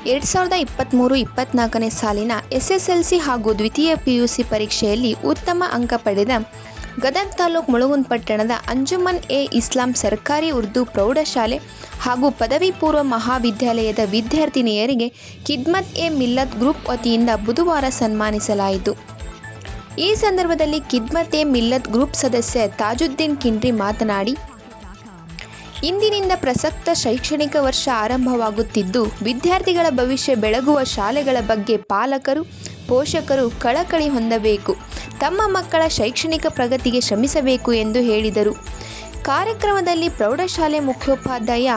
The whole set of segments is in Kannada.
2023-24ನೇ ಸಾಲಿನ SSLC ಹಾಗೂ ದ್ವಿತೀಯ PUC ಪರೀಕ್ಷೆಯಲ್ಲಿ ಉತ್ತಮ ಅಂಕ ಪಡೆದ ಗದಗ ತಾಲೂಕು ಮುಳಗುಂದ ಪಟ್ಟಣದ ಅಂಜುಮನ್ ಇಸ್ಲಾಂ ಸರ್ಕಾರಿ ಉರ್ದು ಪ್ರೌಢಶಾಲೆ ಹಾಗೂ ಪದವಿ ಪೂರ್ವ ಮಹಾವಿದ್ಯಾಲಯದ ವಿದ್ಯಾರ್ಥಿನಿಯರಿಗೆ ಖಿದ್ಮತ್ ಮಿಲ್ಲತ್ ಗ್ರೂಪ್ ವತಿಯಿಂದ ಬುಧವಾರ ಸನ್ಮಾನಿಸಲಾಯಿತು. ಈ ಸಂದರ್ಭದಲ್ಲಿ ಖಿದ್ಮತ್ ಮಿಲ್ಲತ್ ಗ್ರೂಪ್ ಸದಸ್ಯ ತಾಜುದ್ದೀನ್ ಕಿಂಡ್ರಿ ಮಾತನಾಡಿ, ಇಂದಿನಿಂದ ಪ್ರಸಕ್ತ ಶೈಕ್ಷಣಿಕ ವರ್ಷ ಆರಂಭವಾಗುತ್ತಿದ್ದು, ವಿದ್ಯಾರ್ಥಿಗಳ ಭವಿಷ್ಯ ಬೆಳಗುವ ಶಾಲೆಗಳ ಬಗ್ಗೆ ಪಾಲಕರು, ಪೋಷಕರು ಕಳಕಳಿ ಹೊಂದಬೇಕು, ತಮ್ಮ ಮಕ್ಕಳ ಶೈಕ್ಷಣಿಕ ಪ್ರಗತಿಗೆ ಶ್ರಮಿಸಬೇಕು ಎಂದು ಹೇಳಿದರು. ಕಾರ್ಯಕ್ರಮದಲ್ಲಿ ಪ್ರೌಢಶಾಲೆ ಮುಖ್ಯೋಪಾಧ್ಯಾಯ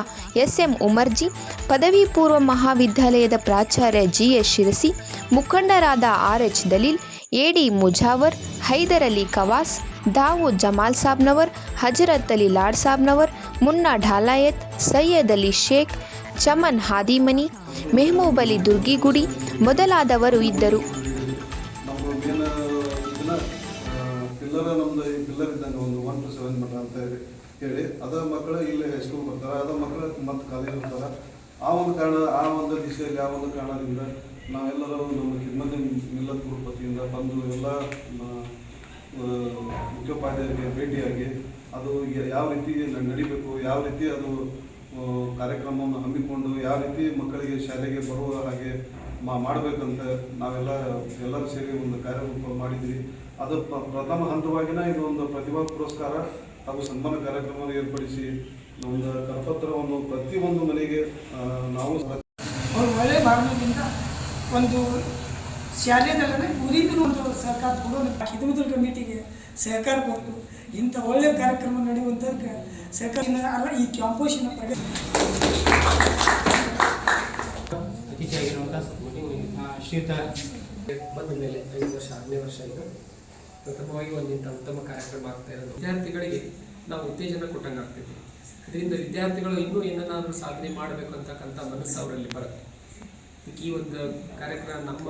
SM ಉಮರ್ಜಿ, ಪದವಿ ಪೂರ್ವ ಮಹಾವಿದ್ಯಾಲಯದ ಪ್ರಾಚಾರ್ಯ GS ಶಿರಸಿ, ಮುಖಂಡರಾದ RH ದಲೀಲ್, AD ಮುಜಾವರ್, ಹೈದರ್ ಅಲಿ ಕವಾಸ್, ದಾವೂದ್ ಜಮಾಲ್ ಸಾಬ್ನವರ್, ಹಜರತ್ ಅಲಿ ಲಾಡ್ ಸಾಬ್ನವರ್, ಮುನ್ನಾ ಢಾಲಾಯತ್, ಸೈಯದ್ ಅಲಿ ಶೇಖ್, ಚಮನ್ ಹಾದಿಮನಿ, ಮೆಹಬೂಬ್ ಅಲಿ ದುರ್ಗಿಗುಡಿ ಮೊದಲಾದವರು ಇದ್ದರು. ಪಿಲ್ಲರ್ ಇದ್ದಂಗೆ ಒಂದು 1 to 7 ಮಟ್ಟ ಅಂತ ಹೇಳಿ ಅದ ಮಕ್ಕಳು ಇಲ್ಲಿ ಹೈಸ್ಕೂಲ್ ಬರ್ತಾರೆ, ಅದ ಮಕ್ಕಳು ಮತ್ತೆ ಕಾಲೇಜ್ ಬರ್ತಾರೆ. ಆ ಒಂದು ದಿಶೆಯಲ್ಲಿ ಆ ಒಂದು ಕಾರಣದಿಂದ ನಾವೆಲ್ಲರೂ ನಮ್ಮ ಖಿದ್ಮತ್ ಮಿಲ್ಲತ್ ಗ್ರೂಪ್ ವತಿಯಿಂದ ಬಂದು ಎಲ್ಲ ಮುಖ್ಯೋಪಾಧ್ಯಾಯರಿಗೆ ಭೇಟಿಯಾಗಿ ಅದು ಯಾವ ರೀತಿ ನಡಿಬೇಕು, ಯಾವ ರೀತಿ ಅದು ಕಾರ್ಯಕ್ರಮವನ್ನು ಹಮ್ಮಿಕೊಂಡು ಯಾವ ರೀತಿ ಮಕ್ಕಳಿಗೆ ಶಾಲೆಗೆ ಬರುವ ಹಾಗೆ ಮಾಡಬೇಕಂತ ಎಲ್ಲರೂ ಸೇರಿ ಒಂದು ಕಾರ್ಯಕ್ರಮ ಮಾಡಿದ್ವಿ. ಅದು ಪ್ರಥಮ ಹಂತವಾಗಿನ ಇದು ಒಂದು ಪ್ರತಿಭಾ ಪುರಸ್ಕಾರ ಹಾಗೂ ಸನ್ಮಾನ ಕಾರ್ಯಕ್ರಮವನ್ನು ಏರ್ಪಡಿಸಿ ಒಂದು ಕರಪತ್ರವನ್ನು ಪ್ರತಿಯೊಂದು ಮನೆಗೆ ನಾವು ಅವರು ಒಳ್ಳೆಯ ಭಾವನೆಯಿಂದ ಒಂದು ಶಾಲೆದಲ್ಲೇ ಊರಿಗೂ ಒಂದು ಸಹಕಾರ ಕೊಡೋದು, ಖಿದ್ಮತ್ ಕಮಿಟಿಗೆ ಸಹಕಾರ ಕೊಟ್ಟು ಇಂಥ ಒಳ್ಳೆಯ ಕಾರ್ಯಕ್ರಮ ನಡೆಯುವಂಥದ್ದು ಸಹಕಾರ ಅಲ್ಲ ಈ ಕ್ಯಾಂಪಸ್ಸಿನ ಪ್ರಗತಿ. ಅತಿಥಿಯಾಗಿರುವಂಥ ಶ್ರೀಯುತ ಬಂದ ಮೇಲೆ 5 ವರ್ಷ 6ನೇ ವರ್ಷ ಇದು ಪ್ರಥಮವಾಗಿ ಒಂದಿಂಥ ಉತ್ತಮ ಕಾರ್ಯಕ್ರಮ ಆಗ್ತಾ ಇರೋದು. ವಿದ್ಯಾರ್ಥಿಗಳಿಗೆ ನಾವು ಉತ್ತೇಜನ ಕೊಟ್ಟಂಗೆ ಆಗ್ತೈತಿ. ಇದರಿಂದ ವಿದ್ಯಾರ್ಥಿಗಳು ಇನ್ನೂ ಏನನ್ನಾದರೂ ಸಾಧನೆ ಮಾಡಬೇಕು ಅಂತಕ್ಕಂಥ ಮನಸ್ಸು ಅವರಲ್ಲಿ ಬರುತ್ತೆ. ಈ ಒಂದು ಕಾರ್ಯಕ್ರಮ ನಮ್ಮ